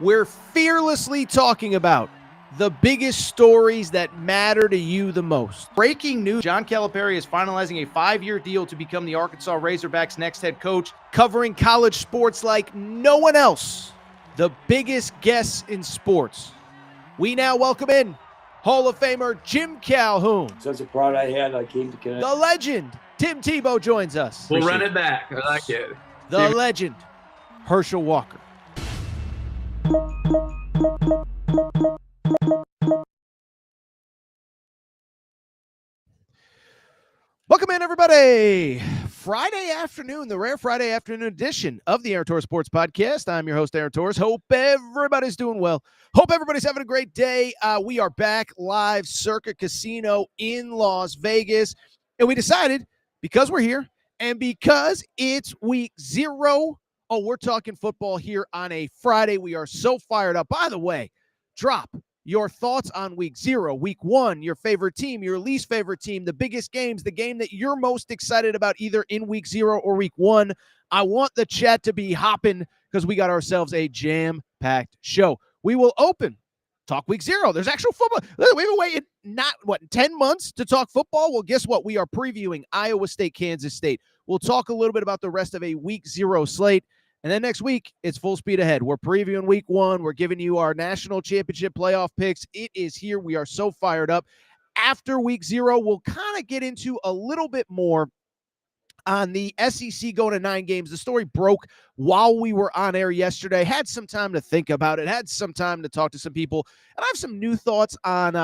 We're fearlessly talking about the biggest stories that matter to you the most. Breaking news, John Calipari is finalizing a 5-year deal to become the Arkansas Razorbacks' next head coach, covering college sports like no one else. The biggest guests in sports. We now welcome in Hall of Famer Jim Calhoun. Such a pride I had, I came to Connecticut. The legend, Tim Tebow, joins us. We'll run it back. I like it. The legend, Herschel Walker. Welcome in, everybody. Friday afternoon, the rare Friday afternoon edition of the Aaron Torres Sports Podcast. I'm your host, Aaron Torres. Hope everybody's doing well. Hope everybody's having a great day. We are back live, Circa Casino in Las Vegas. And we decided, because we're here and because it's week 0, we're talking football here on a Friday. We are so fired up. By the way, drop your thoughts on week 0, week 1, your favorite team, your least favorite team, the biggest games, the game that you're most excited about either in week 0 or week 1. I want the chat to be hopping because we got ourselves a jam-packed show. We will talk week 0. There's actual football. We've been waiting 10 months to talk football? Well, guess what? We are previewing Iowa State, Kansas State. We'll talk a little bit about the rest of a week 0 slate. And then next week, it's full speed ahead. We're previewing week 1. We're giving you our national championship playoff picks. It is here. We are so fired up. After week 0, we'll kind of get into a little bit more on the SEC going to 9 games. The story broke while we were on air yesterday. Had some time to think about it. Had some time to talk to some people. And I have some new thoughts on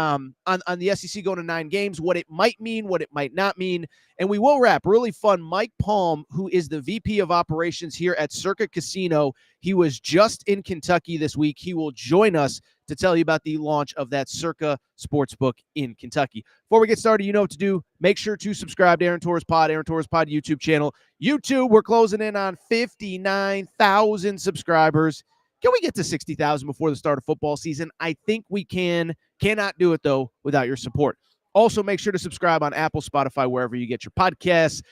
the SEC going to 9 games, what it might mean, what it might not mean. And we will wrap really fun. Mike Palm, who is the VP of operations here at Circa Casino, he was just in Kentucky this week. He will join us to tell you about the launch of that Circa Sportsbook in Kentucky. Before we get started, you know what to do. Make sure to subscribe to Aaron Torres Pod YouTube channel. YouTube, we're closing in on 59,000 subscribers. Can we get to 60,000 before the start of football season? I think we can. Cannot do it, though, without your support. Also, make sure to subscribe on Apple, Spotify, wherever you get your podcasts.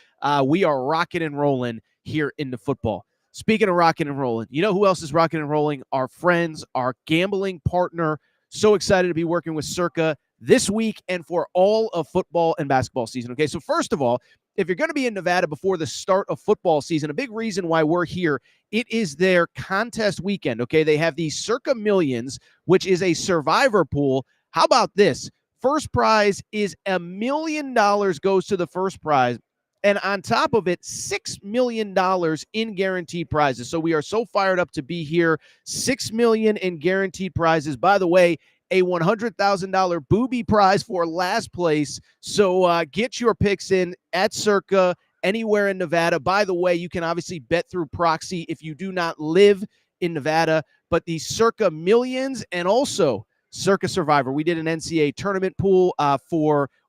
We are rocking and rolling here into football. Speaking of rocking and rolling, you know who else is rocking and rolling? Our friends, our gambling partner. So excited to be working with Circa this week and for all of football and basketball season. Okay, so first of all, if you're going to be in Nevada before the start of football season, a big reason why we're here, it is their contest weekend, okay? They have the Circa Millions, which is a survivor pool. How about this? First prize is $1 million goes to the first prize. And on top of it, $6 million in guaranteed prizes. So we are so fired up to be here. $6 million in guaranteed prizes. By the way, a $100,000 booby prize for last place. So get your picks in at Circa anywhere in Nevada. By the way, you can obviously bet through proxy if you do not live in Nevada. But the Circa Millions and also Circa Survivor. We did an NCAA tournament pool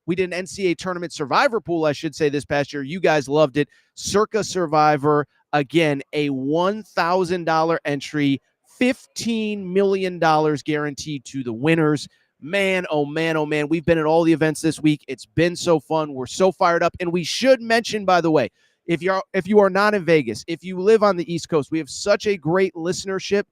We did an NCAA tournament survivor pool, I should say, this past year. You guys loved it. Circa Survivor, again, a $1,000 entry, $15 million guaranteed to the winners. Man, oh man, oh man. We've been at all the events this week. It's been so fun. We're so fired up. And we should mention, by the way, if you are not in Vegas, if you live on the East Coast, we have such a great listenership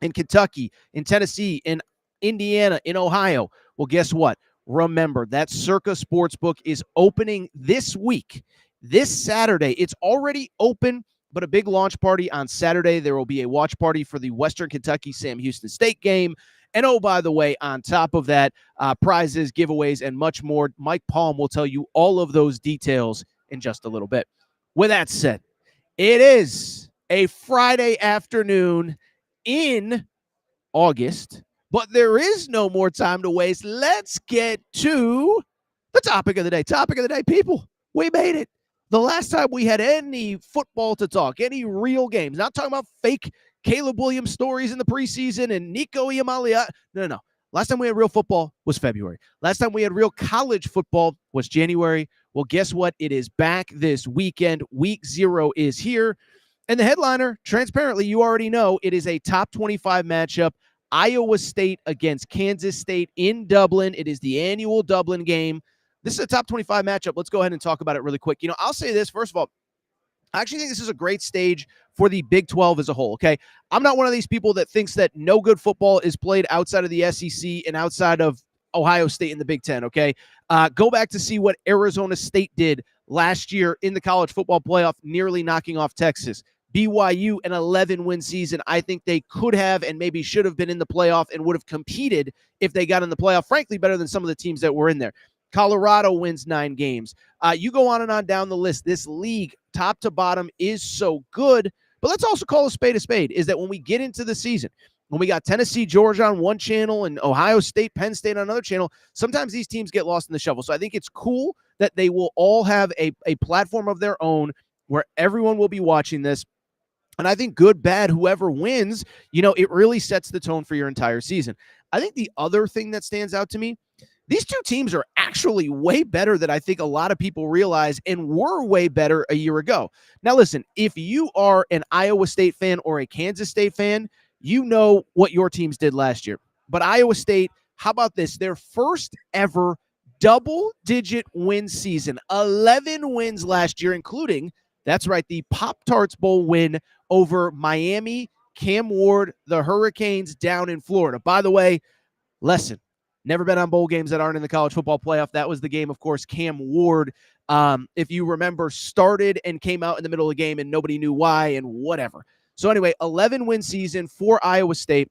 in Kentucky, in Tennessee, in Indiana, in Ohio. Well, guess what? Remember, that Circa Sportsbook is opening this week, this Saturday. It's already open, but a big launch party on Saturday. There will be a watch party for the Western Kentucky Sam Houston State game. And oh, by the way, on top of that, prizes, giveaways, and much more. Mike Palm will tell you all of those details in just a little bit. With that said, it is a Friday afternoon in August. But there is no more time to waste. Let's get to the topic of the day. Topic of the day, people. We made it. The last time we had any football to talk, any real games, not talking about fake Caleb Williams stories in the preseason and Nico Iamaleava. No. Last time we had real football was February. Last time we had real college football was January. Well, guess what? It is back this weekend. Week 0 is here. And the headliner, transparently, you already know, it is a top 25 matchup. Iowa State against Kansas State in Dublin. It is the annual Dublin game. This is a top 25 matchup. Let's go ahead and talk about it really quick. I'll say this. First of all, I actually think this is a great stage for the Big 12 as a whole, okay? I'm not one of these people that thinks that no good football is played outside of the SEC and outside of Ohio State in the Big 10, okay? Go back to see what Arizona State did last year in the college football playoff, nearly knocking off Texas. BYU, an 11-win season. I think they could have and maybe should have been in the playoff and would have competed if they got in the playoff, frankly, better than some of the teams that were in there. Colorado wins 9 games. You go on and on down the list. This league, top to bottom, is so good. But let's also call a spade, is that when we get into the season, when we got Tennessee, Georgia on one channel and Ohio State, Penn State on another channel, sometimes these teams get lost in the shuffle. So I think it's cool that they will all have a platform of their own where everyone will be watching this. And I think good, bad, whoever wins, it really sets the tone for your entire season. I think the other thing that stands out to me, these two teams are actually way better than I think a lot of people realize and were way better a year ago. Now, listen, if you are an Iowa State fan or a Kansas State fan, you know what your teams did last year. But Iowa State, how about this? Their first ever double-digit win season, 11 wins last year, including, that's right, the Pop-Tarts Bowl win over Miami, Cam Ward, the Hurricanes down in Florida. By the way, lesson. Never been on bowl games that aren't in the college football playoff. That was the game, of course, Cam Ward, if you remember, started and came out in the middle of the game and nobody knew why and whatever. So anyway, 11-win season for Iowa State.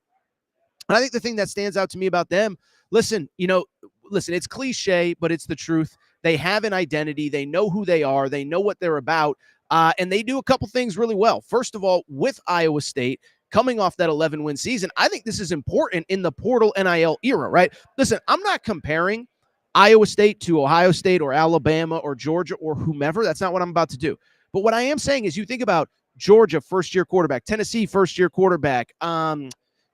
And I think the thing that stands out to me about them, listen, it's cliche, but it's the truth. They have an identity. They know who they are. They know what they're about. And they do a couple things really well. First of all, with Iowa State, coming off that 11-win season, I think this is important in the portal NIL era, right? Listen, I'm not comparing Iowa State to Ohio State or Alabama or Georgia or whomever. That's not what I'm about to do. But what I am saying is you think about Georgia, first-year quarterback, Tennessee, first-year quarterback,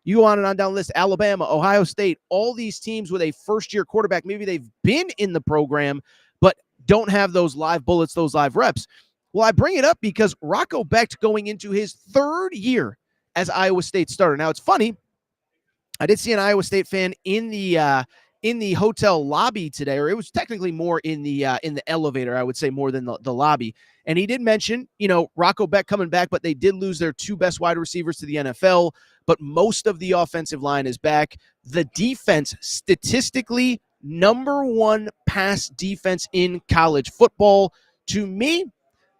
you go on and on down the list, Alabama, Ohio State, all these teams with a first-year quarterback, maybe they've been in the program, but don't have those live bullets, those live reps. Well, I bring it up because Rocco Becht going into his 3rd year as Iowa State starter. Now, it's funny. I did see an Iowa State fan in the hotel lobby today, or it was technically more in the elevator, I would say, more than the lobby. And he did mention, Rocco Becht coming back, but they did lose their 2 best wide receivers to the NFL. But most of the offensive line is back. The defense, statistically, number 1 pass defense in college football. To me,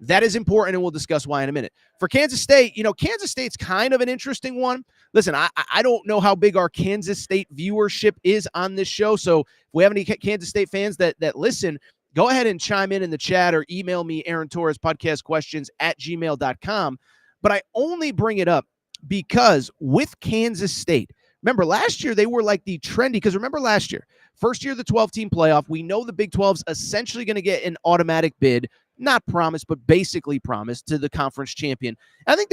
that is important, and we'll discuss why in a minute. For Kansas State, Kansas State's kind of an interesting one. Listen, I don't know how big our Kansas State viewership is on this show, so if we have any Kansas State fans that listen, go ahead and chime in the chat or email me, Aaron Torres, podcastquestions@gmail.com. But I only bring it up because with Kansas State, remember last year they were like the trendy, because remember last year, first year of the 12-team playoff, we know the Big 12's essentially going to get an automatic bid, not promised, but basically promised to the conference champion. I think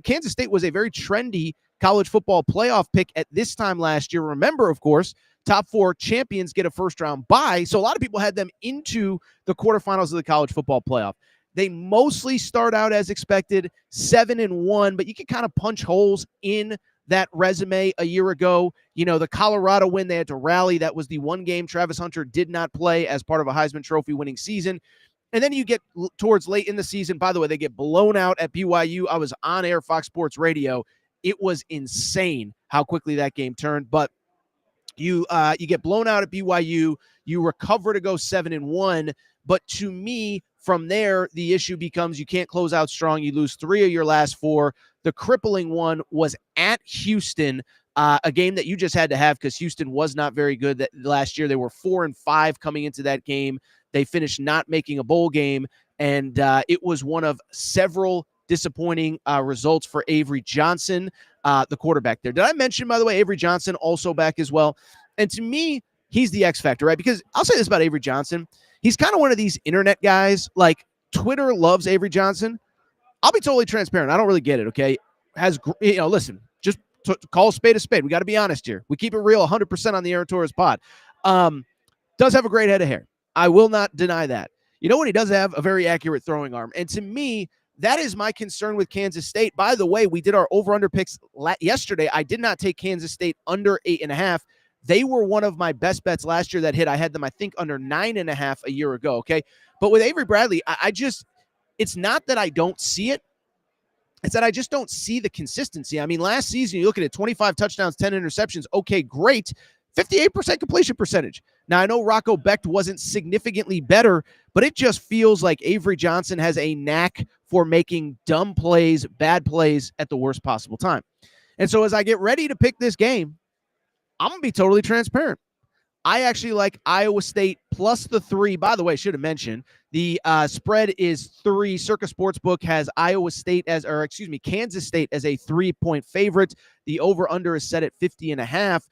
Kansas State was a very trendy college football playoff pick at this time last year. Remember, of course, top 4 champions get a first-round bye, so a lot of people had them into the quarterfinals of the college football playoff. They mostly start out as expected, 7-1, but you can kind of punch holes in that resume a year ago. The Colorado win, they had to rally. That was the one game Travis Hunter did not play as part of a Heisman Trophy winning season. And then you get towards late in the season. By the way, they get blown out at BYU. I was on air, Fox Sports Radio. It was insane how quickly that game turned. But you get blown out at BYU. You recover to go 7-1. But to me, from there, the issue becomes you can't close out strong. You lose 3 of your last 4. The crippling one was at Houston, a game that you just had to have because Houston was not very good last year. They were 4-5 coming into that game. They finished not making a bowl game, and it was one of several disappointing results for Avery Johnson, the quarterback there. Did I mention, by the way, Avery Johnson also back as well? And to me, he's the X factor, right? Because I'll say this about Avery Johnson. He's kind of one of these internet guys. Like, Twitter loves Avery Johnson. I'll be totally transparent. I don't really get it, okay? Listen, just call a spade a spade. We got to be honest here. We keep it real 100% on the Aaron Torres pod. Does have a great head of hair. I will not deny that. You know what? He does have a very accurate throwing arm. And to me, that is my concern with Kansas State. By the way, we did our over-under picks yesterday. I did not take Kansas State under 8.5. They were one of my best bets last year that hit. I had them, I think, under 9.5 a year ago, okay? But with Avery Bradley, It's not that I don't see it. It's that I just don't see the consistency. I mean, last season, you look at it, 25 touchdowns, 10 interceptions. Okay, great. 58% completion percentage. Now, I know Rocco Becht wasn't significantly better, but it just feels like Avery Johnson has a knack for making dumb plays, bad plays at the worst possible time. And so as I get ready to pick this game, I'm going to be totally transparent. I actually like Iowa State plus the 3. By the way, I should have mentioned the spread is 3. Circa Sportsbook has Kansas State as a 3-point favorite. The over-under is set at 50.5.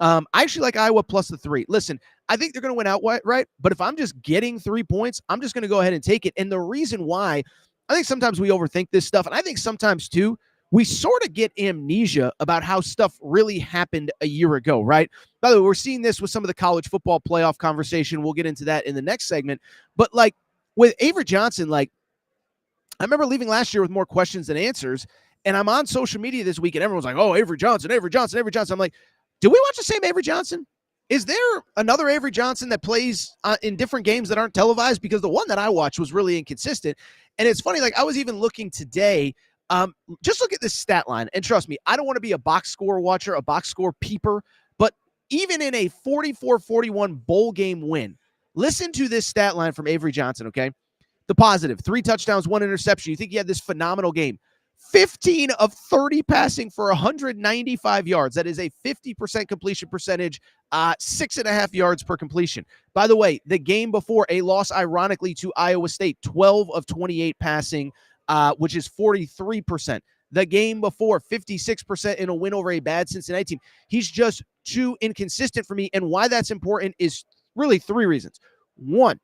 I actually like Iowa plus the 3. Listen, I think they're going to win outright, right? But if I'm just getting 3 points, I'm just going to go ahead and take it. And the reason why, I think sometimes we overthink this stuff, and I think sometimes too, we sort of get amnesia about how stuff really happened a year ago, right? By the way, we're seeing this with some of the college football playoff conversation. We'll get into that in the next segment. But like with Avery Johnson, like I remember leaving last year with more questions than answers, and I'm on social media this week, and everyone's like, oh, Avery Johnson, Avery Johnson, Avery Johnson. I'm like, do we watch the same Avery Johnson? Is there another Avery Johnson that plays in different games that aren't televised? Because the one that I watched was really inconsistent. And it's funny, like I was even looking today, just look at this stat line. And trust me, I don't want to be a box score watcher, a box score peeper, but even in a 44-41 bowl game win, listen to this stat line from Avery Johnson, okay? The positive, 3 touchdowns, 1 interception. You think he had this phenomenal game. 15 of 30 passing for 195 yards. That is a 50% completion percentage, 6.5 yards per completion. By the way, the game before, a loss, ironically, to Iowa State, 12 of 28 passing, which is 43%. The game before, 56% in a win over a bad Cincinnati team. He's just too inconsistent for me, and why that's important is really 3 reasons. 1,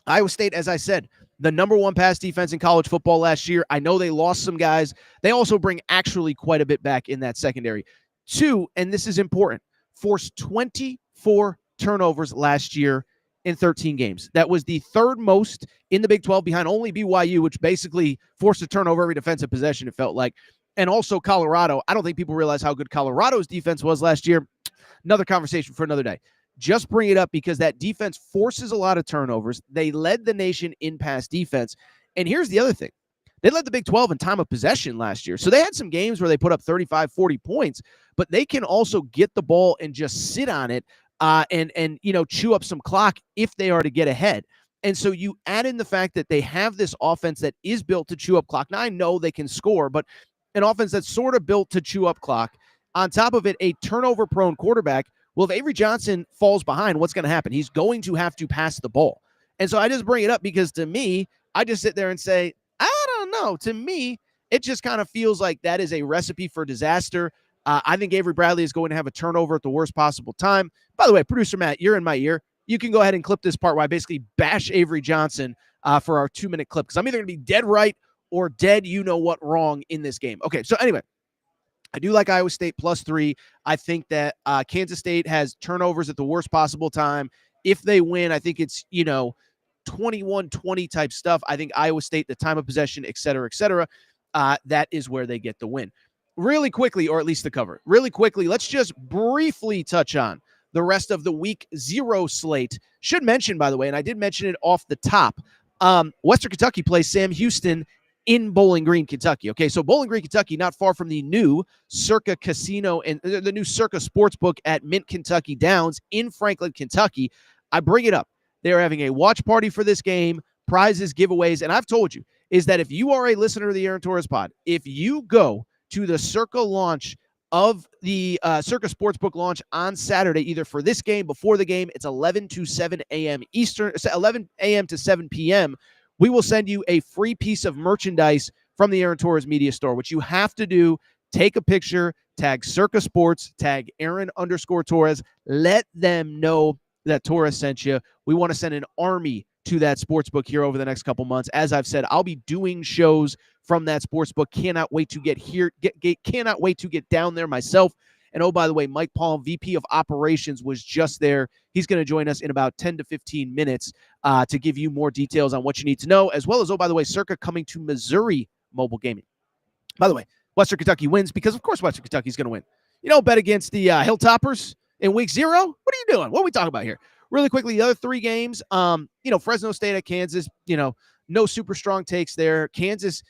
Iowa State, as I said, the number 1 pass defense in college football last year. I know they lost some guys. They also bring actually quite a bit back in that secondary. 2, and this is important, forced 24 turnovers last year in 13 games. That was the 3rd most in the Big 12 behind only BYU, which basically forced a turnover every defensive possession, it felt like. And also Colorado. I don't think people realize how good Colorado's defense was last year. Another conversation for another day. Just bring it up because that defense forces a lot of turnovers. They led the nation in pass defense. And here's the other thing. They led the Big 12 in time of possession last year. So they had some games where they put up 35, 40 points, but they can also get the ball and just sit on it and chew up some clock if they are to get ahead. And so you add in the fact that they have this offense that is built to chew up clock. Now I know they can score, but an offense that's sort of built to chew up clock. On top of it, a turnover-prone quarterback. Well, if Avery Johnson falls behind, what's going to happen? He's going to have to pass the ball. And so I just bring it up because to me, I just sit there and say, I don't know. To me, it just kind of feels like that is a recipe for disaster. I think Avery Bradley is going to have a turnover at the worst possible time. By the way, producer Matt, you're in my ear. You can go ahead and clip this part where I basically bash Avery Johnson for our 2-minute clip because I'm either going to be dead right or dead you-know-what wrong in this game. Okay, so anyway. I do like Iowa State plus 3. I think that Kansas State has turnovers at the worst possible time. If they win, I think it's, 21-20 type stuff. I think Iowa State, the time of possession, et cetera, that is where they get the win. Really quickly, or at least the cover. Really quickly, let's just briefly touch on the rest of the week 0 slate. Should mention, by the way, and I did mention it off the top, Western Kentucky plays Sam Houston in Bowling Green, Kentucky. Okay, so Bowling Green, Kentucky, not far from the new Circa Casino and the new Circa Sportsbook at Mint Kentucky Downs in Franklin, Kentucky. I bring it up. They're having a watch party for this game, prizes, giveaways, and I've told you, is that if you are a listener of the Aaron Torres pod, if you go to the Circa launch of the Circa Sportsbook launch on Saturday, either for this game, before the game, it's 11 to 7 a.m. Eastern, 11 a.m. to 7 p.m., we will send you a free piece of merchandise from the Aaron Torres Media Store. What you have to do, take a picture, tag Circa Sports, tag Aaron_Torres. Let them know that Torres sent you. We want to send an army to that sportsbook here over the next couple months. As I've said, I'll be doing shows from that sportsbook. Cannot wait to get here. Cannot wait to get down there myself. And oh, by the way, Mike Palm, VP of Operations, was just there. He's going to join us in about 10 to 15 minutes to give you more details on what you need to know, as well as, oh, by the way, Circa coming to Missouri mobile gaming. By the way, Western Kentucky wins because, of course, Western Kentucky's going to win. You don't bet against the Hilltoppers in week 0. What are you doing? What are we talking about here? Really quickly, the other 3 games, Fresno State at Kansas, no super strong takes there. Kansas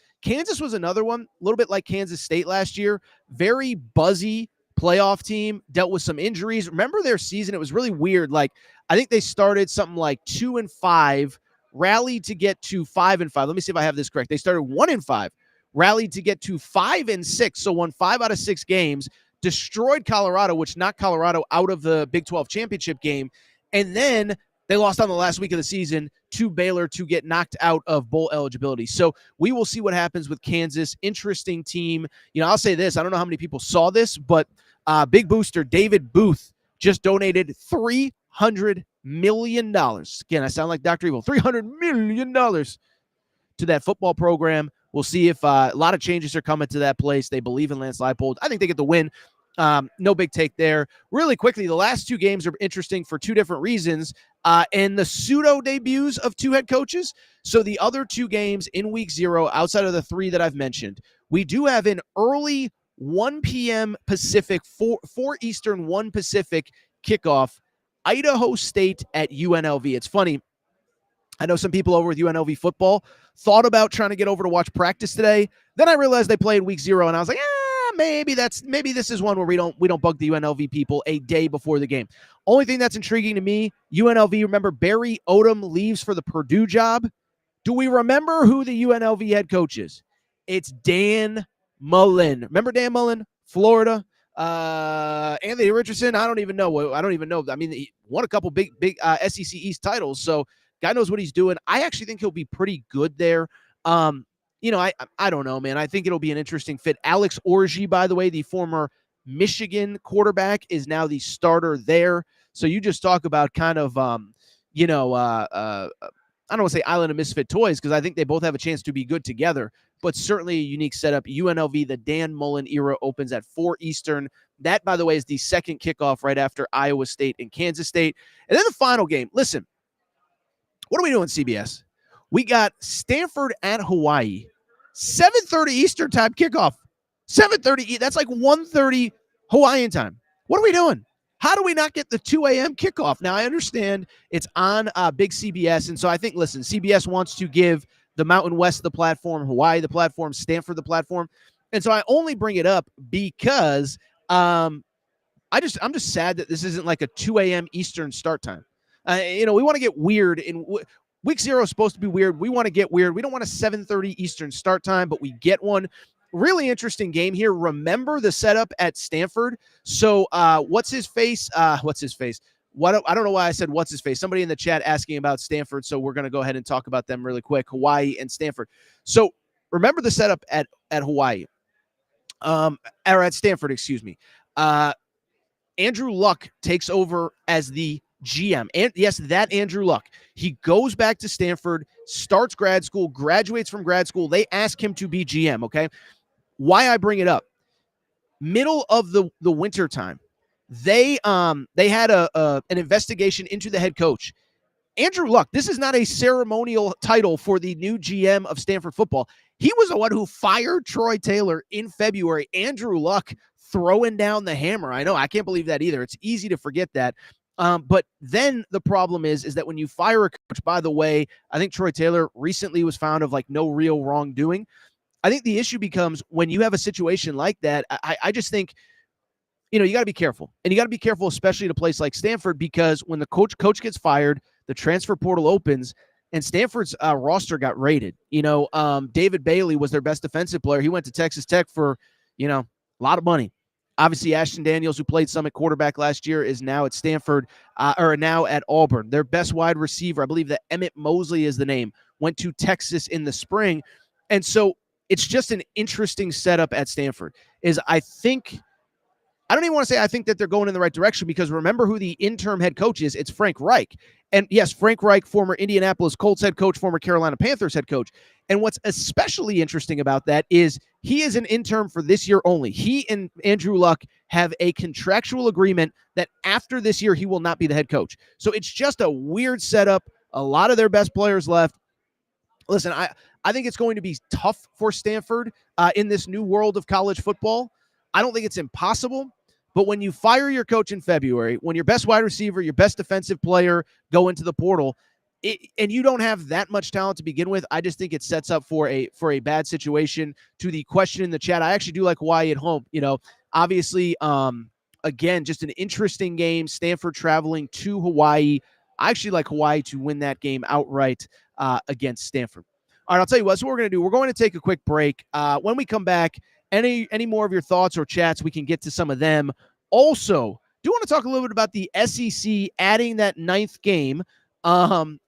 was another one, a little bit like Kansas State last year. Very buzzy playoff team, dealt with some injuries. Remember their season? It was really weird. Like, I think they started something like 2-5, rallied to get to 5-5. Let me see if I have this correct. They started 1-5, rallied to get to 5-6. So won 5 out of 6 games, destroyed Colorado, which knocked Colorado out of the Big 12 championship game. And then they lost on the last week of the season to Baylor to get knocked out of bowl eligibility. So we will see what happens with Kansas. Interesting team. I'll say this. I don't know how many people saw this, but big booster David Booth just donated $300 million. Again, I sound like Dr. Evil. $300 million to that football program. We'll see if a lot of changes are coming to that place. They believe in Lance Leipold. I think they get the win. No big take there. Really quickly, the last 2 games are interesting for 2 different reasons, and the pseudo debuts of 2 head coaches. So the other 2 games in week 0, outside of the 3 that I've mentioned, we do have an early 1 p.m. Pacific, 4 Eastern, 1 Pacific kickoff, Idaho State at UNLV. It's funny. I know some people over with UNLV football thought about trying to get over to watch practice today. Then I realized they play in week 0, and I was like, maybe this is one where we don't bug the UNLV people a day before the game. Only thing that's intriguing to me, UNLV, remember Barry Odom leaves for the Purdue job. Do we remember who the UNLV head coach is? It's Dan Mullen. Remember Dan Mullen, Florida? Anthony Richardson, I don't even know. I mean, he won a couple big SEC East titles, so guy knows what he's doing. I actually think he'll be pretty good there. I don't know, man. I think it'll be an interesting fit. Alex Orji, by the way, the former Michigan quarterback, is now the starter there. So you just talk about kind of, I don't want to say island of misfit toys, because I think they both have a chance to be good together, but certainly a unique setup. UNLV, the Dan Mullen era, opens at 4 Eastern. That, by the way, is the second kickoff right after Iowa State and Kansas State. And then the final game. Listen, what are we doing, CBS? We got Stanford at Hawaii. 7:30 Eastern time kickoff. 7:30. That's like 1:30 Hawaiian time. What are we doing? How do we not get the 2 a.m. kickoff? Now, I understand it's on big CBS, and so I think, listen, CBS wants to give the Mountain West the platform, Hawaii the platform, Stanford the platform, and so I only bring it up because I'm just sad that this isn't like a 2 a.m. Eastern start time. We want to get weird in week 0 is supposed to be weird. We want to get weird. We don't want a 7:30 Eastern start time, but we get one. Really interesting game here. Remember the setup at Stanford. So what's his face? I don't know why I said what's his face. Somebody in the chat asking about Stanford, so we're going to go ahead and talk about them really quick. Hawaii and Stanford. So remember the setup at Hawaii, or at Stanford, excuse me. Andrew Luck takes over as the GM. And yes, that Andrew Luck. He goes back to Stanford, starts grad school, graduates from grad school. They ask him to be GM, okay? Why I bring it up. Middle of the winter time, they had an investigation into the head coach. Andrew Luck, this is not a ceremonial title for the new GM of Stanford football. He was the one who fired Troy Taylor in February. Andrew Luck throwing down the hammer. I know, I can't believe that either. It's easy to forget that. But then the problem is that when you fire a coach, by the way, I think Troy Taylor recently was found of like no real wrongdoing. I think the issue becomes when you have a situation like that, I just think, you got to be careful. And you got to be careful, especially at a place like Stanford, because when the coach gets fired, the transfer portal opens, and Stanford's roster got raided. David Bailey was their best defensive player. He went to Texas Tech for, a lot of money. Obviously, Ashton Daniels, who played some at quarterback last year, is now at Stanford, or now at Auburn. Their best wide receiver, I believe that Emmett Mosley is the name, went to Texas in the spring. And so it's just an interesting setup at Stanford. I don't even want to say I think that they're going in the right direction, because remember who the interim head coach is. It's Frank Reich. And yes, Frank Reich, former Indianapolis Colts head coach, former Carolina Panthers head coach. And what's especially interesting about that is he is an interim for this year only. He and Andrew Luck have a contractual agreement that after this year, he will not be the head coach. So it's just a weird setup. A lot of their best players left. Listen, I think it's going to be tough for Stanford in this new world of college football. I don't think it's impossible, but when you fire your coach in February, when your best wide receiver, your best defensive player go into the portal, and you don't have that much talent to begin with. I just think it sets up for a bad situation. To the question in the chat, I actually do like Hawaii at home. Obviously, again, just an interesting game. Stanford traveling to Hawaii. I actually like Hawaii to win that game outright against Stanford. All right, I'll tell you what. So what we're going to do, we're going to take a quick break. When we come back, any more of your thoughts or chats, we can get to some of them. Also, do want to talk a little bit about the SEC adding that ninth game, and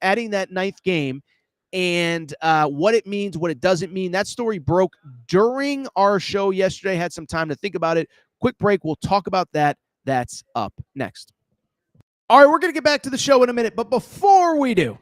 what it means, what it doesn't mean. That story broke during our show yesterday. Had some time to think about it. Quick break. We'll talk about that. That's up next. All right, we're going to get back to the show in a minute. But before we do,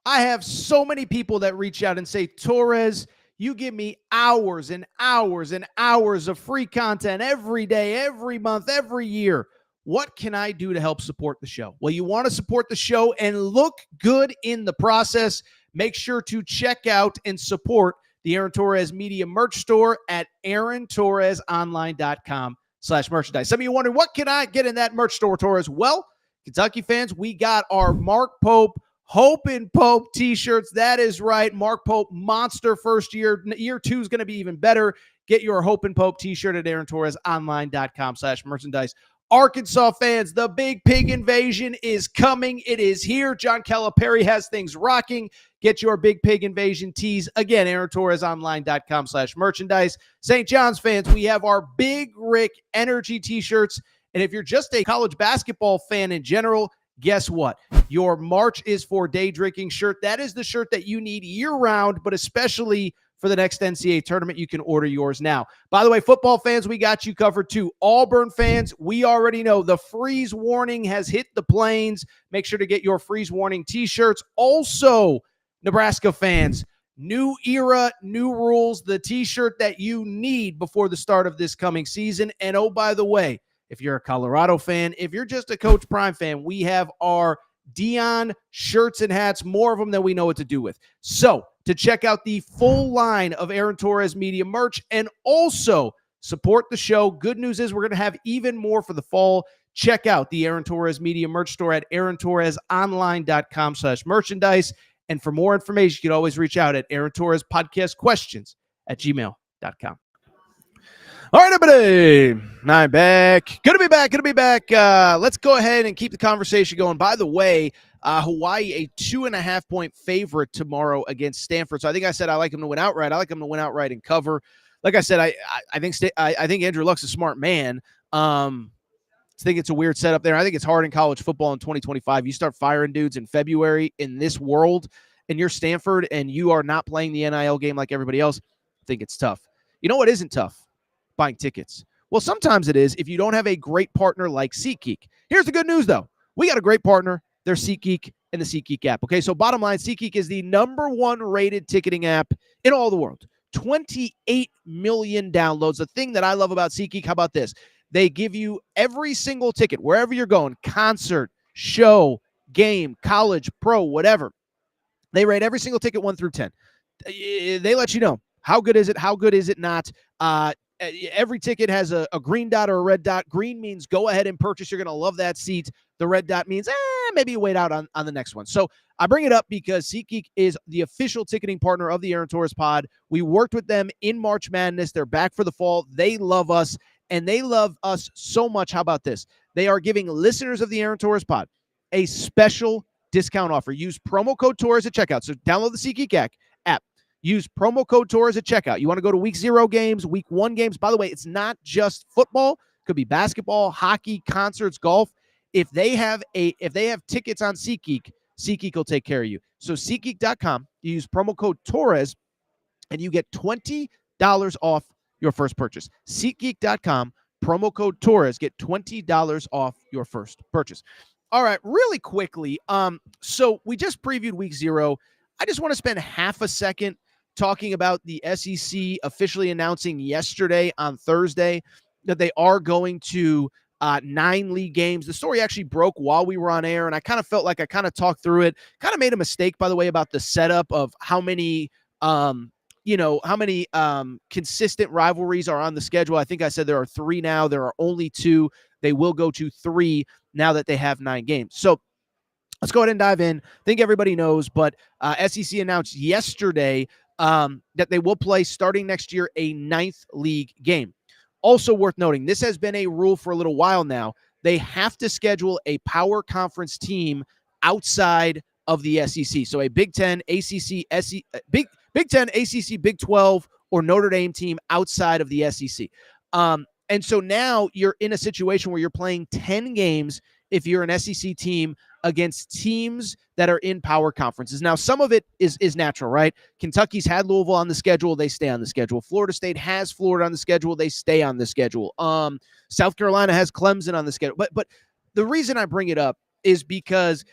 I have so many people that reach out and say, Torres, you give me hours and hours and hours of free content every day, every month, every year. What can I do to help support the show? Well, you want to support the show and look good in the process. Make sure to check out and support the Aaron Torres Media merch store at aarontorresonline.com/merchandise. Some of you wondering, what can I get in that merch store, Torres? Well, Kentucky fans, we got our Mark Pope Hope and Pope t-shirts. That is right. Mark Pope, monster first year. Year 2 is going to be even better. Get your Hope and Pope t-shirt at aarontorresonline.com/merchandise. Arkansas fans, the Big Pig Invasion is coming. It is here. John Calipari has things rocking. Get your Big Pig Invasion tees. Again, aarontorresonline.com/merchandise. St. John's fans, we have our Big Rick Energy t-shirts. And if you're just a college basketball fan in general, guess what? Your March is for Day Drinking shirt. That is the shirt that you need year-round, but especially for the next NCAA tournament. You can order yours now. By the way, football fans, we got you covered too. Auburn fans, we already know the freeze warning has hit the plains. Make sure to get your freeze warning t-shirts. Also, Nebraska fans, new era, new rules, the t-shirt that you need before the start of this coming season. And oh, by the way, if you're a Colorado fan, if you're just a Coach Prime fan, we have our Dion shirts and hats, more of them than we know what to do with. So to check out the full line of Aaron Torres Media merch and also support the show, good news is we're going to have even more for the fall. Check out the Aaron Torres Media merch store at aarontorresonline.com/merchandise. And for more information, you can always reach out at Aaron Torres Podcast Questions at gmail.com. All right, everybody. I'm back. Good to be back. Let's go ahead and keep the conversation going. By the way, Hawaii, a 2.5-point favorite tomorrow against Stanford. So I think I said I like them to win outright. I like them to win outright and cover. Like I said, I think Andrew Luck's a smart man. I think it's a weird setup there. I think it's hard in college football in 2025. You start firing dudes in February in this world, and you're Stanford, and you are not playing the NIL game like everybody else. I think it's tough. You know what isn't tough? Buying tickets. Well, sometimes it is if you don't have a great partner like SeatGeek. Here's the good news, though. We got a great partner. They're SeatGeek and the SeatGeek app. Okay, so bottom line, SeatGeek is the #1 rated ticketing app in all the world. 28 million downloads. The thing that I love about SeatGeek, how about this? They give you every single ticket, wherever you're going, concert, show, game, college, pro, whatever. They rate every single ticket 1 through 10. They let you know how good is it not. Every ticket has a green dot or a red dot. Green means go ahead and purchase. You're going to love that seat. The red dot means maybe you wait out on the next one. So I bring it up because SeatGeek is the official ticketing partner of the Aaron Torres pod. We worked with them in March Madness. They're back for the fall. They love us, and they love us so much. How about this? They are giving listeners of the Aaron Torres pod a special discount offer. Use promo code Torres at checkout. So download the SeatGeek app. Use promo code Torres at checkout. You want to go to week 0 games, week 1 games. By the way, it's not just football. It could be basketball, hockey, concerts, golf. If they have tickets on SeatGeek, SeatGeek will take care of you. So SeatGeek.com, you use promo code Torres, and you get $20 off your first purchase. SeatGeek.com, promo code Torres, get $20 off your first purchase. All right, really quickly. So we just previewed week 0. I just want to spend half a second talking about the SEC officially announcing yesterday on Thursday that they are going to 9 league games. The story actually broke while we were on air, and I kind of felt like I kind of talked through it. Kind of made a mistake, by the way, about the setup of how many consistent rivalries are on the schedule. I think I said there are 3 now. There are only 2. They will go to 3 now that they have 9 games. So let's go ahead and dive in. I think everybody knows, but SEC announced yesterday that they will play starting next year a 9th league game. Also worth noting, this has been a rule for a little while now. They have to schedule a power conference team outside of the SEC. So a Big Ten, ACC, Big Ten, ACC, Big 12, or Notre Dame team outside of the SEC. And so now you're in a situation where you're playing 10 games if you're an SEC team against teams that are in power conferences. Now, some of it is natural, right? Kentucky's had Louisville on the schedule. They stay on the schedule. Florida State has Florida on the schedule. They stay on the schedule. South Carolina has Clemson on the schedule. But the reason I bring it up is because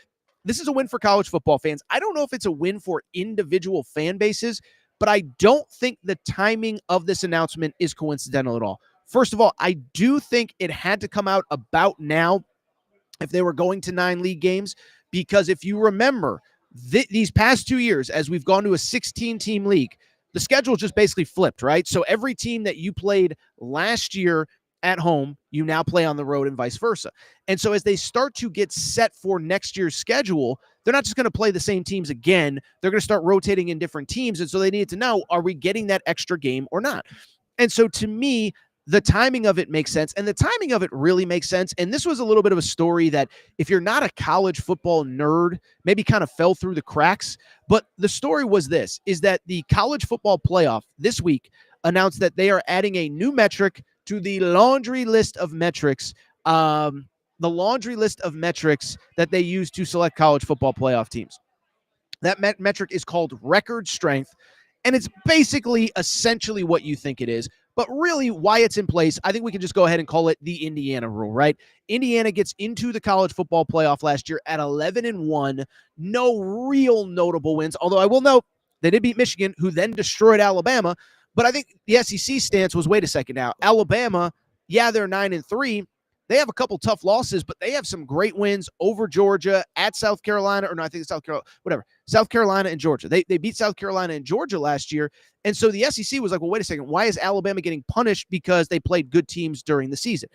this is a win for college football fans. I don't know if it's a win for individual fan bases, but I don't think the timing of this announcement is coincidental at all. First of all, I do think it had to come out about now if they were going to 9 league games, because if you remember these past 2 years, as we've gone to a 16-team league, the schedule just basically flipped, right? So every team that you played last year at home, you now play on the road and vice versa. And so as they start to get set for next year's schedule, they're not just going to play the same teams again. They're going to start rotating in different teams. And so they need to know, are we getting that extra game or not? And so to me, the timing of it makes sense, and the timing of it really makes sense. And this was a little bit of a story that if you're not a college football nerd, maybe kind of fell through the cracks. But the story was this, is that the college football playoff this week announced that they are adding a new metric to the laundry list of metrics, that they use to select college football playoff teams. That metric is called record strength, and it's basically essentially what you think it is. But really, why it's in place, I think we can just go ahead and call it the Indiana rule, right? Indiana gets into the college football playoff last year at 11-1, no real notable wins. Although I will note they did beat Michigan, who then destroyed Alabama. But I think the SEC stance was, wait a second now, Alabama, yeah, they're 9-3. They have a couple tough losses, but they have some great wins over Georgia, at South Carolina, or no, I think it's South Carolina, whatever. South Carolina and Georgia. They beat South Carolina and Georgia last year. And so the SEC was like, well, wait a second. Why is Alabama getting punished because they played good teams during the season?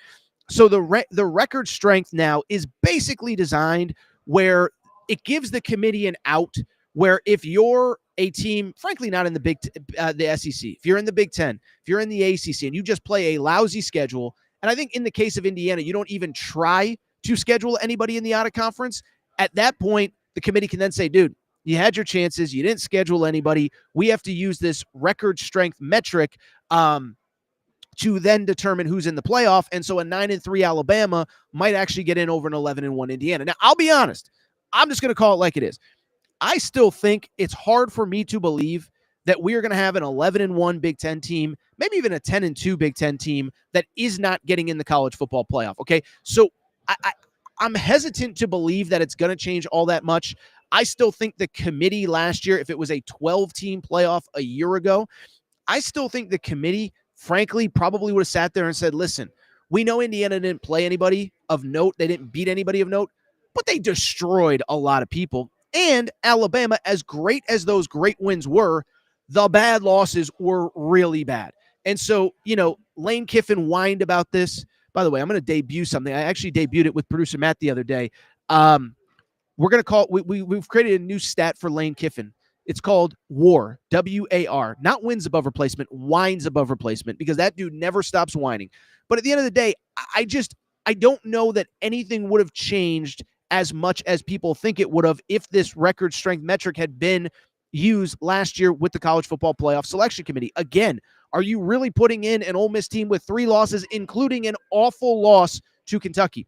So the record strength now is basically designed where it gives the committee an out, where if you're a team, frankly, not in the SEC, if you're in the Big Ten, if you're in the ACC, and you just play a lousy schedule, and I think in the case of Indiana, you don't even try to schedule anybody in the out of conference. At that point, the committee can then say, dude, you had your chances. You didn't schedule anybody. We have to use this record strength metric to then determine who's in the playoff. And so a 9-3 Alabama might actually get in over an 11-1 Indiana. Now, I'll be honest. I'm just going to call it like it is. I still think it's hard for me to believe that we are going to have an 11-1 Big Ten team, maybe even a 10-2 Big Ten team that is not getting in the college football playoff. Okay. So I'm hesitant to believe that it's going to change all that much. I still think the committee last year, if it was a 12-team playoff a year ago, I still think the committee, frankly, probably would have sat there and said, listen, we know Indiana didn't play anybody of note. They didn't beat anybody of note, but they destroyed a lot of people. And Alabama, as great as those great wins were, the bad losses were really bad. And so, Lane Kiffin whined about this. By the way, I'm going to debut something. I actually debuted it with producer Matt the other day. We're going to call it, we've created a new stat for Lane Kiffin. It's called WAR, W-A-R, not wins above replacement, whines above replacement, because that dude never stops whining. But at the end of the day, I don't know that anything would have changed as much as people think it would have if this record strength metric had been used last year with the college football playoff selection committee. Again, are you really putting in an Ole Miss team with 3 losses, including an awful loss to Kentucky?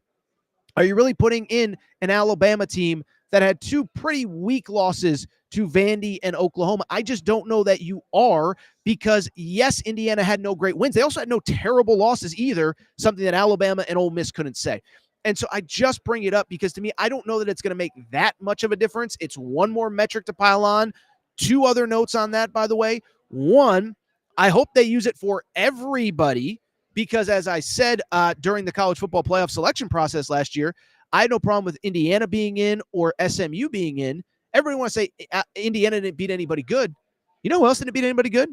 Are you really putting in an Alabama team that had 2 pretty weak losses to Vandy and Oklahoma? I just don't know that you are, because yes, Indiana had no great wins. They also had no terrible losses either, something that Alabama and Ole Miss couldn't say. And so I just bring it up because to me, I don't know that it's going to make that much of a difference. It's one more metric to pile on. 2 other notes on that, by the way. 1, I hope they use it for everybody, because as I said during the college football playoff selection process last year, I had no problem with Indiana being in or SMU being in. Everybody wants to say Indiana didn't beat anybody good. You know who else didn't beat anybody good?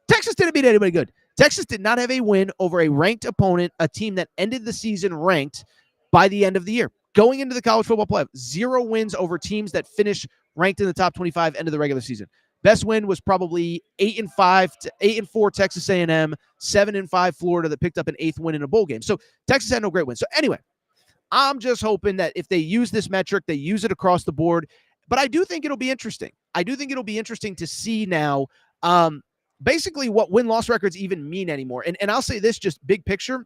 Texas didn't beat anybody good. Texas did not have a win over a ranked opponent, a team that ended the season ranked by the end of the year. going into the college football playoff, 0 wins over teams that finished ranked in the top 25 end of the regular season. Best win was probably 8-4 Texas A&M, 7-5 Florida that picked up an 8th win in a bowl game. So Texas had no great win. So anyway, I'm just hoping that if they use this metric, they use it across the board. But I do think it'll be interesting. I do think it'll be interesting to see now basically what win-loss records even mean anymore. And I'll say this, just big picture.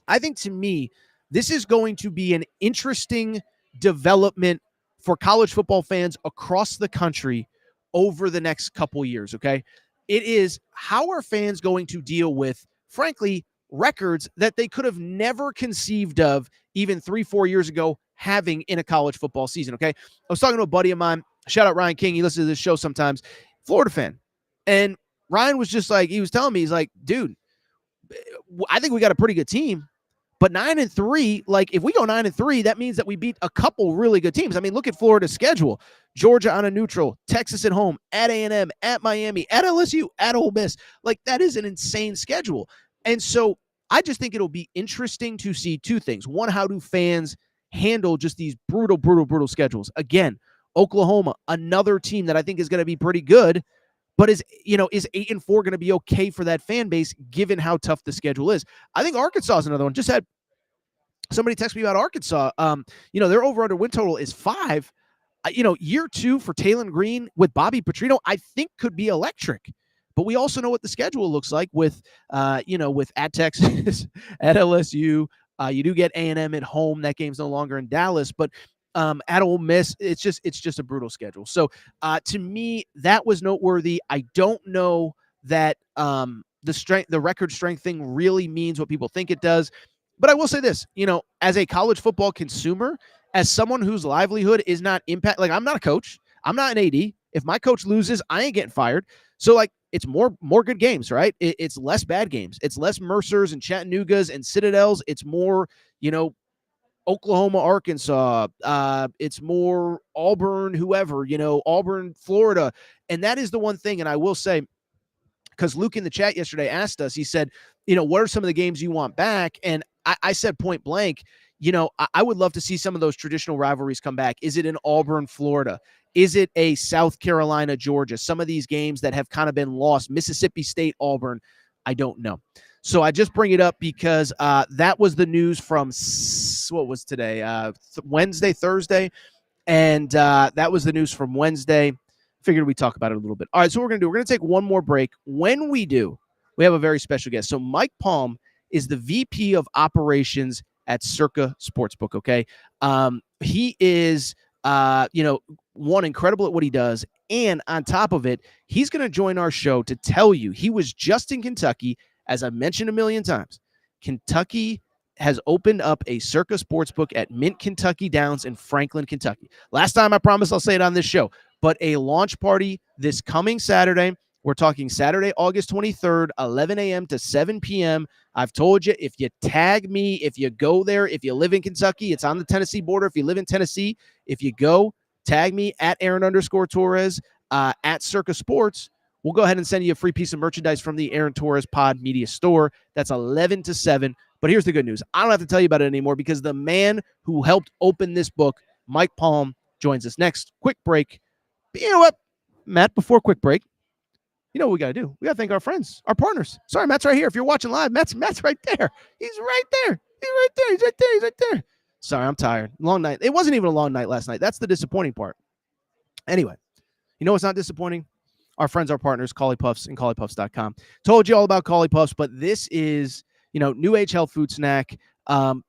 I think to me, this is going to be an interesting development for college football fans across the country over the next couple years, okay? It is, how are fans going to deal with, frankly, records that they could have never conceived of even 3-4 years ago having in a college football season, okay? I was talking to a buddy of mine, shout out Ryan King, he listens to this show sometimes, Florida fan, and Ryan was just like, he was telling me, he's like, dude, I think we got a pretty good team, but 9-3, like if we go 9-3, that means that we beat a couple really good teams. I mean, look at Florida's schedule. Georgia on a neutral, Texas at home, at A&M, at Miami, at LSU, at Ole Miss. Like that is an insane schedule. And so I just think it'll be interesting to see two things. One, how do fans handle just these brutal schedules? Again, Oklahoma, another team that I think is going to be pretty good, but is 8-4 going to be okay for that fan base given how tough the schedule is? I think Arkansas is another one. Just had somebody text me about Arkansas. Their over-under win total is 5. Year 2 for Talon Green with Bobby Petrino, I think could be electric. But we also know what the schedule looks like with at Texas, at LSU. You do get A&M at home. That game's no longer in Dallas, but at Ole Miss, it's just a brutal schedule. So to me, that was noteworthy. I don't know that the record strength thing really means what people think it does. But I will say this, as a college football consumer, as someone whose livelihood is not impact, like I'm not a coach, I'm not an AD. If my coach loses, I ain't getting fired. So like it's more good games, right? It's less bad games. It's less Mercers and Chattanoogas and Citadels. It's more, Oklahoma, Arkansas. It's more Auburn, whoever, Auburn, Florida. And that is the one thing. And I will say, because Luke in the chat yesterday asked us, he said, what are some of the games you want back? And I said point blank, I would love to see some of those traditional rivalries come back. Is it in Auburn, Florida? Is it a South Carolina, Georgia? Some of these games that have kind of been lost, Mississippi State, Auburn, I don't know. So I just bring it up because that was the news from, what was today? Wednesday, Thursday. And that was the news from Wednesday. Figured we'd talk about it a little bit. All right, so we're going to take one more break. When we do, we have a very special guest. So Mike Palm is the VP of Operations at Circa Sportsbook, okay? He is, one, incredible at what he does. And on top of it, he's going to join our show to tell you he was just in Kentucky. As I've mentioned a million times, Kentucky has opened up a Circa Sportsbook at Mint Kentucky Downs in Franklin, Kentucky. Last time, I promise I'll say it on this show, but a launch party this coming Saturday. We're talking Saturday, August 23rd, 11 a.m. to 7 p.m. I've told you, if you tag me, if you go there, if you live in Kentucky, it's on the Tennessee border. If you live in Tennessee, if you go, tag me at Aaron_Torres at Circa Sports. We'll go ahead and send you a free piece of merchandise from the Aaron Torres Pod Media Store. That's 11 to 7. But here's the good news. I don't have to tell you about it anymore because the man who helped open this book, Mike Palm, joins us next. Quick break. But you know what, Matt, before quick break, you know what we got to do? We got to thank our friends, our partners. Sorry, Matt's right here. If you're watching live, Matt's right there. He's right there. He's right there. Sorry, I'm tired. Long night. It wasn't even a long night last night. That's the disappointing part. Anyway, you know what's not disappointing? Our friends, our partners, Collie Puffs and ColliePuffs.com. Told you all about Collie Puffs, but this is, new age health food snack.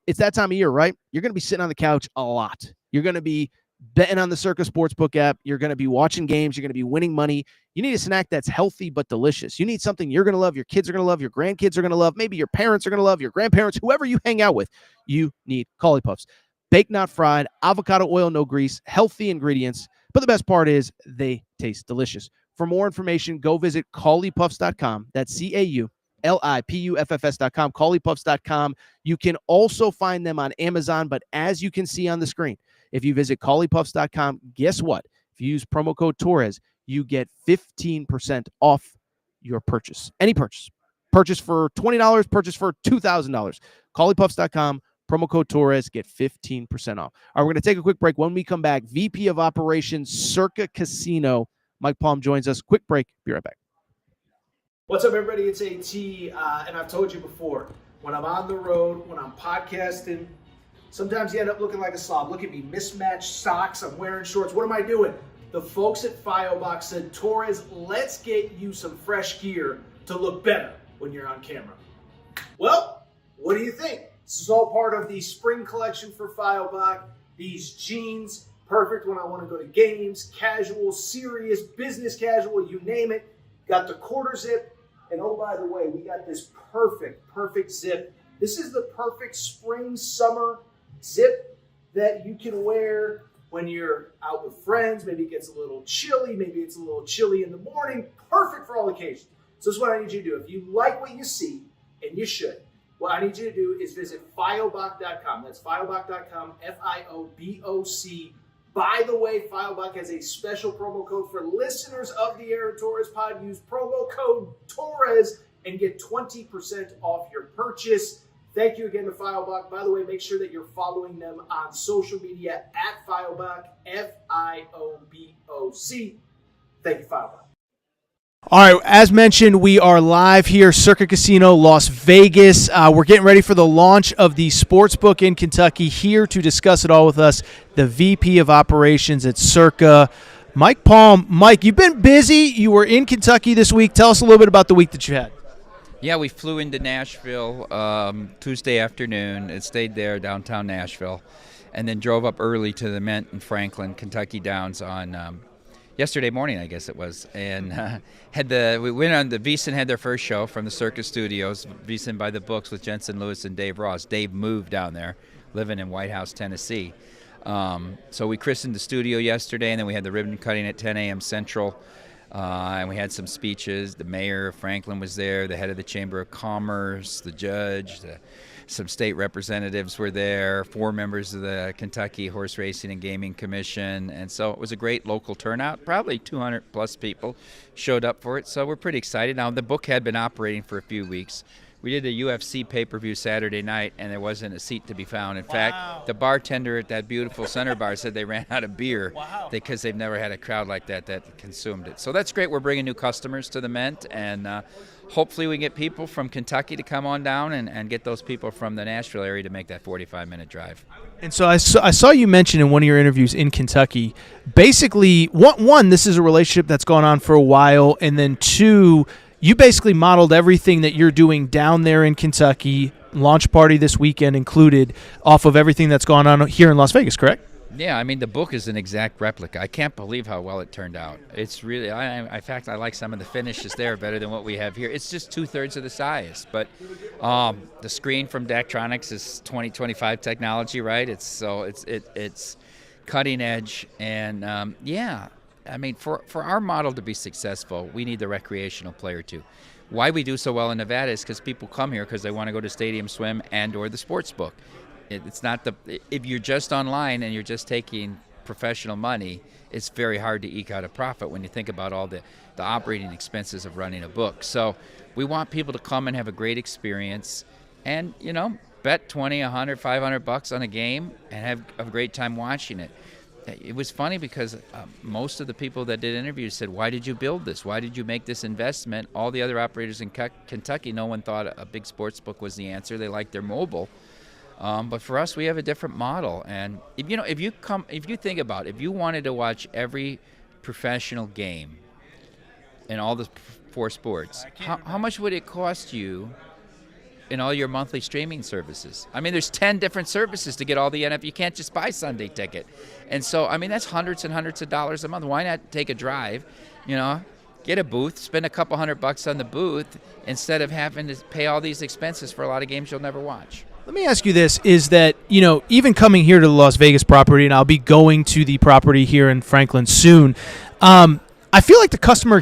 It's that time of year, right? You're going to be sitting on the couch a lot. You're going to be betting on the Circa Sportsbook app. You're going to be watching games. You're going to be winning money. You need a snack that's healthy but delicious. You need something you're going to love, your kids are going to love, your grandkids are going to love, maybe your parents are going to love, your grandparents, whoever you hang out with. You need Collie Puffs. Baked, not fried, avocado oil, no grease, healthy ingredients. But the best part is they taste delicious. For more information, go visit ColliePuffs.com. That's CAULIPUFFS.com, ColliePuffs.com. You can also find them on Amazon, but as you can see on the screen, if you visit ColliePuffs.com, guess what? If you use promo code Torres, you get 15% off your purchase. Any purchase. Purchase for $20, purchase for $2,000. ColliePuffs.com, Promo code Torres, get 15% off. All right, we're going to take a quick break. When we come back, VP of Operations, Circa Casino, Mike Palm joins us. Quick break. Be right back. What's up, everybody? It's AT, and I've told you before, when I'm on the road, when I'm podcasting, sometimes you end up looking like a slob. Look at me, mismatched socks, I'm wearing shorts. What am I doing? The folks at FioBox said, Torres, let's get you some fresh gear to look better when you're on camera. Well, what do you think? This is all part of the spring collection for FioBox. These jeans, perfect when I want to go to games, casual, serious, business casual, you name it. Got the quarter zip, and oh, by the way, we got this perfect zip. This is the perfect spring, summer zip that you can wear when you're out with friends. Maybe it gets a little chilly, maybe it's a little chilly in the morning. Perfect for all occasions. So this is what I need you to do. If you like what you see, and you should, what I need you to do is visit fioboc.com. That's fioboc.com, FIOBOC. By the way, FioBoc has a special promo code for listeners of the Aaron Torres pod. Use promo code Torres and get 20% off your purchase. Thank you again to FioBoc. By the way, make sure that you're following them on social media at FioBoc, FIOBOC. Thank you, FioBoc. All right, as mentioned, we are live here, Circa Casino, Las Vegas. We're getting ready for the launch of the Sportsbook in Kentucky. Here to discuss it all with us, the VP of Operations at Circa, Mike Palm. Mike, you've been busy. You were in Kentucky this week. Tell us a little bit about the week that you had. Yeah, we flew into Nashville Tuesday afternoon and stayed there, downtown Nashville, and then drove up early to the Mint in Franklin, Kentucky Downs on yesterday morning, I guess it was, and we went on the VEASAN had their first show from the Circa Studios, VEASAN by the Books with Jensen Lewis and Dave Ross. Dave moved down there, living in White House, Tennessee. So we christened the studio yesterday, and then we had the ribbon cutting at 10 a.m. Central, and we had some speeches. The mayor of Franklin was there, the head of the Chamber of Commerce, the judge, some state representatives were there, 4 members of the Kentucky Horse Racing and Gaming Commission, and so it was a great local turnout. Probably 200 plus people showed up for it, so we're pretty excited. Now, the book had been operating for a few weeks. We did a UFC pay-per-view Saturday night, and there wasn't a seat to be found. In fact, the bartender at that beautiful center bar said they ran out of beer because they've never had a crowd like that consumed it. So that's great. We're bringing new customers to the Mint, and hopefully we get people from Kentucky to come on down and get those people from the Nashville area to make that 45-minute drive. And so I saw you mention in one of your interviews in Kentucky, basically, one, this is a relationship that's gone on for a while, and then 2, you basically modeled everything that you're doing down there in Kentucky, launch party this weekend included, off of everything that's gone on here in Las Vegas, correct? Yeah, I mean, the book is an exact replica. I can't believe how well it turned out. It's really, in fact, I like some of the finishes there better than what we have here. It's just 2/3 of the size, but the screen from Daktronics is 2025 technology, right? It's cutting edge, and yeah. I mean, for our model to be successful, we need the recreational player too. Why we do so well in Nevada is because people come here because they want to go to Stadium Swim and or the sports book. It's not if you're just online and you're just taking professional money, it's very hard to eke out a profit when you think about all the operating expenses of running a book. So we want people to come and have a great experience and, bet 20, 100, 500 bucks on a game and have a great time watching it. It was funny because most of the people that did interviews said, why did you build this? Why did you make this investment? All the other operators in Kentucky, no one thought a big sports book was the answer. They liked their mobile. But for us, we have a different model. And if you think about it, if you wanted to watch every professional game in all the 4 sports, how much would it cost you in all your monthly streaming services? I mean, there's 10 different services to get all the NFL. You can't just buy Sunday ticket. And so, I mean, that's hundreds and hundreds of dollars a month. Why not take a drive, get a booth, spend a couple $100 on the booth instead of having to pay all these expenses for a lot of games you'll never watch? Let me ask you this, is that, even coming here to the Las Vegas property, and I'll be going to the property here in Franklin soon, I feel like the customer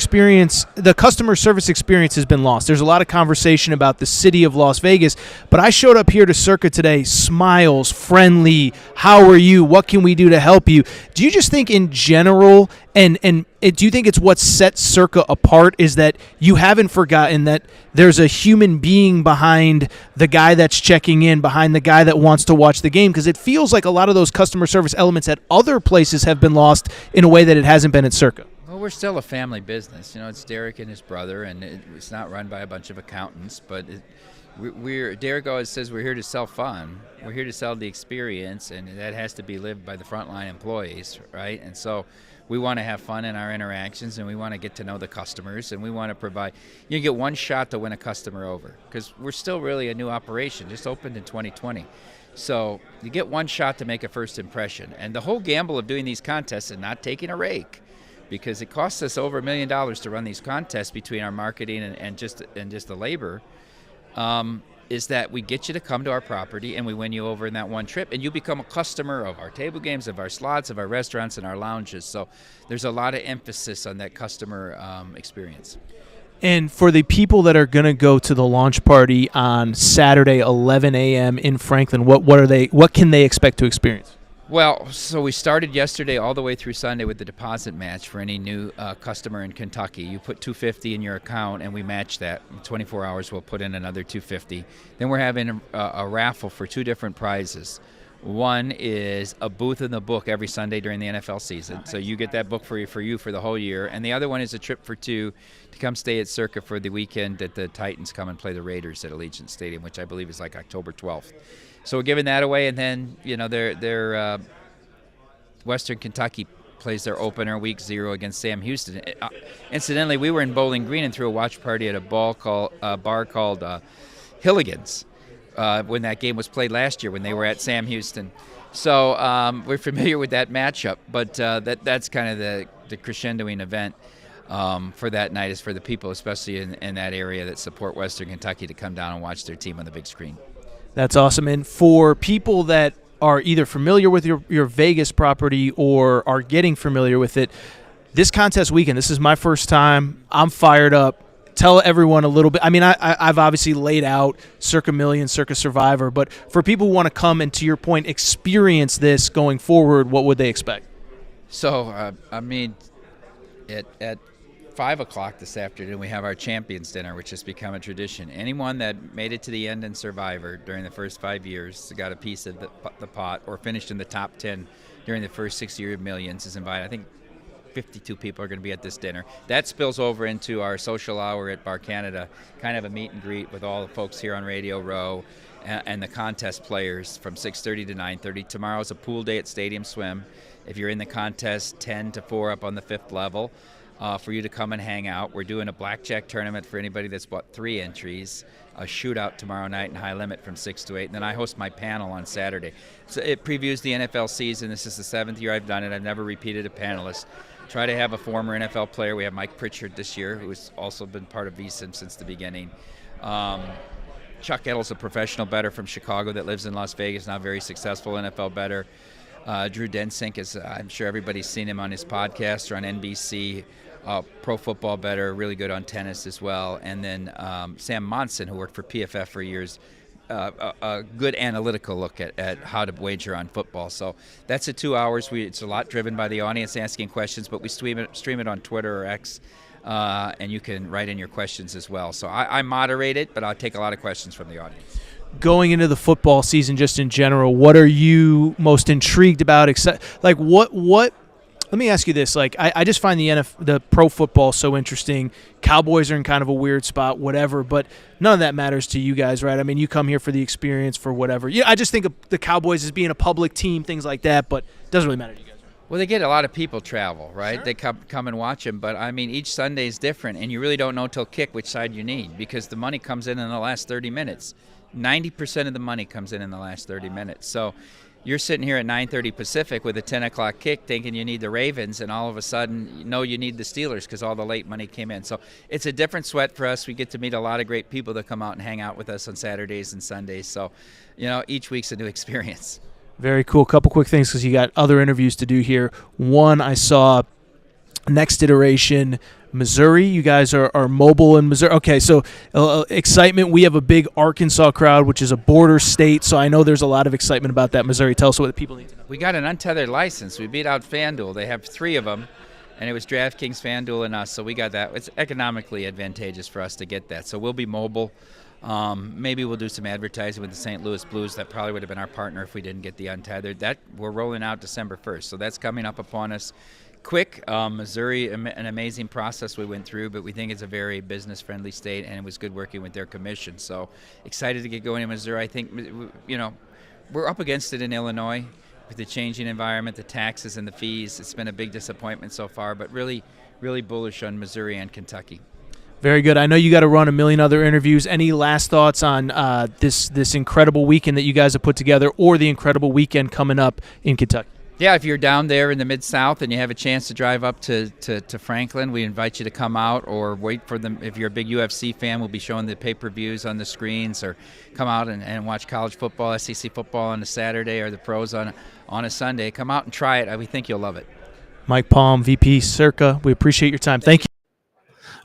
service experience has been lost. There's a lot of conversation about the city of Las Vegas, but I showed up here to Circa today, smiles, friendly, how are you, what can we do to help you? Do you just think in general, and do you think it's what sets Circa apart is that you haven't forgotten that there's a human being behind the guy that's checking in, behind the guy that wants to watch the game? Because it feels like a lot of those customer service elements at other places have been lost in a way that it hasn't been at Circa. Well, we're still a family business. It's Derek and his brother, and it's not run by a bunch of accountants. But Derek always says we're here to sell fun. We're here to sell the experience, and that has to be lived by the frontline employees, right? And so we want to have fun in our interactions, and we want to get to know the customers, and we want to provide. You get one shot to win a customer over, because we're still really a new operation, just opened in 2020. So you get one shot to make a first impression, and the whole gamble of doing these contests and not taking a rake, because it costs us over $1 million to run these contests between our marketing and just the labor, is that we get you to come to our property and we win you over in that one trip, and you become a customer of our table games, of our slots, of our restaurants, and our lounges. So there's a lot of emphasis on that customer experience. And for the people that are going to go to the launch party on Saturday, 11 a.m. in Franklin, what can they expect to experience? Well, so we started yesterday all the way through Sunday with the deposit match for any new customer in Kentucky. You put $250 in your account, and we match that. In 24 hours, we'll put in another $250. Then we're having a raffle for two different prizes. One is a booth in the book every Sunday during the NFL season. So you get that book for you for the whole year. And the other one is a trip for two to come stay at Circa for the weekend that the Titans come and play the Raiders at Allegiant Stadium, which I believe is like October 12th. So we're giving that away, and then their Western Kentucky plays their opener week 0 against Sam Houston. Incidentally, we were in Bowling Green and threw a watch party at a bar called Hilligan's when that game was played last year when they were at Sam Houston. So we're familiar with that matchup, but that's kind of the crescendoing event for that night is for the people, especially in that area that support Western Kentucky, to come down and watch their team on the big screen. That's awesome. And for people that are either familiar with your Vegas property or are getting familiar with it, this contest weekend, this is my first time. I'm fired up. Tell everyone a little bit. I mean, I've obviously laid out Circa Million, Circa Survivor, but for people who want to come and, to your point, experience this going forward, what would they expect? So, at 5 o'clock this afternoon, we have our Champions Dinner, which has become a tradition. Anyone that made it to the end in Survivor during the first 5 years got a piece of the pot, or finished in the top 10 during the first 6 years of Millions is invited. I think 52 people are going to be at this dinner. That spills over into our social hour at Bar Canada, kind of a meet and greet with all the folks here on Radio Row and the contest players from 6:30 to 9:30. Tomorrow's a pool day at Stadium Swim. If you're in the contest, 10 to 4 up on the 5th level. For you to come and hang out. We're doing a blackjack tournament for anybody that's bought 3 entries, a shootout tomorrow night in High Limit from 6 to 8, and then I host my panel on Saturday. So it previews the NFL season. This is the 7th year I've done it. I've never repeated a panelist. Try to have a former NFL player. We have Mike Pritchard this year, who has also been part of VSiM since the beginning. Chuck Edel's a professional bettor from Chicago that lives in Las Vegas, now very successful NFL bettor. Drew Densink is, I'm sure everybody's seen him on his podcast or on NBC. Pro football bettor, really good on tennis as well. And then Sam Monson, who worked for PFF for years, a good analytical look at how to wager on football. So that's the 2 hours. It's a lot driven by the audience asking questions, but we stream it on Twitter or X, and you can write in your questions as well. So I moderate it, but I'll take a lot of questions from the audience. Going into the football season, just in general, what are you most intrigued about? Like what? Let me ask you this. Like, I just find the pro football so interesting. Cowboys are in kind of a weird spot, whatever, but none of that matters to you guys, right? I mean, you come here for the experience, for whatever. Yeah, I just think of the Cowboys as being a public team, things like that, but it doesn't really matter to you guys. Well, they get a lot of people travel, right? Sure. They come and watch them, but I mean, each Sunday is different, and you really don't know till kick which side you need, because the money comes in the last 30 minutes. 90% of the money comes in the last 30 minutes. So you're sitting here at 9:30 Pacific with a 10 o'clock kick thinking you need the Ravens, and all of a sudden you know you need the Steelers because all the late money came in. So it's a different sweat for us. We get to meet a lot of great people that come out and hang out with us on Saturdays and Sundays. So, each week's a new experience. Very cool. Couple quick things because you got other interviews to do here. One, I saw next iteration, Missouri. You guys are mobile in Missouri. Okay, so excitement. We have a big Arkansas crowd, which is a border state, so I know there's a lot of excitement about that. Missouri, tell us what the people need to know. We got an untethered license. We beat out FanDuel. They have 3 of them, and it was DraftKings, FanDuel, and us, so we got that. It's economically advantageous for us to get that, so we'll be mobile. Maybe we'll do some advertising with the St. Louis Blues. That probably would have been our partner if we didn't get the untethered. That we're rolling out December 1st, so that's coming up upon us quick. Missouri, an amazing process we went through, but we think it's a very business-friendly state, and it was good working with their commission. So excited to get going in Missouri. I think, we're up against it in Illinois with the changing environment, the taxes and the fees. It's been a big disappointment so far, but really, really bullish on Missouri and Kentucky. Very good. I know you got to run a million other interviews. Any last thoughts on this incredible weekend that you guys have put together, or the incredible weekend coming up in Kentucky? Yeah, if you're down there in the Mid-South and you have a chance to drive up to Franklin, we invite you to come out or wait for them. If you're a big UFC fan, we'll be showing the pay-per-views on the screens, or come out and watch college football, SEC football on a Saturday, or the pros on a Sunday. Come out and try it. We think you'll love it. Mike Palm, VP Circa, we appreciate your time. Thank you.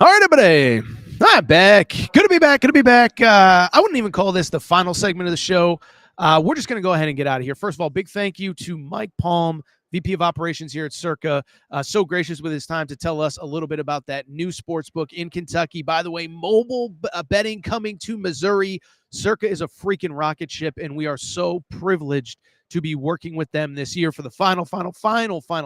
All right, everybody. I'm back. Good to be back. Good to be back. I wouldn't even call this the final segment of the show. We're just going to go ahead and get out of here. First of all, big thank you to Mike Palm, VP of Operations here at Circa. So gracious with his time to tell us a little bit about that new sports book in Kentucky. By the way, mobile betting coming to Missouri. Circa is a freaking rocket ship, and we are so privileged to be working with them this year for the final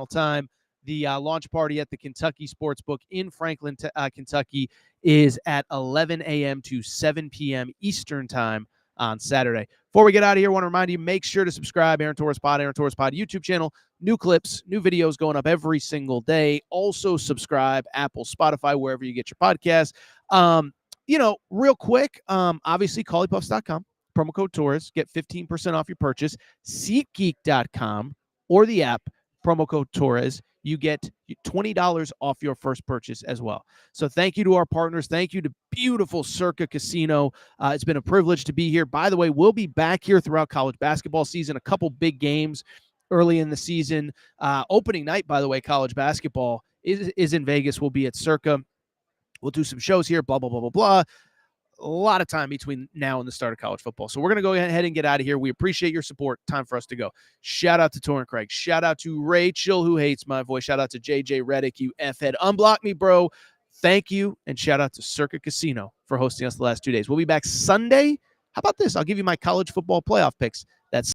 time. The launch party at the Kentucky Sportsbook in Franklin, Kentucky is at 11 a.m. to 7 p.m. Eastern time on Saturday. Before we get out of here, I want to remind you, make sure to subscribe. Aaron Torres Pod YouTube channel. New clips, new videos going up every single day. Also subscribe, Apple, Spotify, wherever you get your podcasts. Real quick, obviously, collypuffs.com, promo code Torres, get 15% off your purchase. SeatGeek.com or the app, promo code Torres. You get $20 off your first purchase as well. So thank you to our partners. Thank you to beautiful Circa Casino. It's been a privilege to be here. By the way, we'll be back here throughout college basketball season. A couple big games early in the season. Opening night, by the way, college basketball is in Vegas. We'll be at Circa. We'll do some shows here, blah, blah, blah, blah, blah. A lot of time between now and the start of college football. So we're going to go ahead and get out of here. We appreciate your support. Time for us to go. Shout out to Torrin Craig. Shout out to Rachel, who hates my voice. Shout out to JJ Reddick, you F-head. Unblock me, bro. Thank you. And shout out to Circa Casino for hosting us the last 2 days. We'll be back Sunday. How about this? I'll give you my college football playoff picks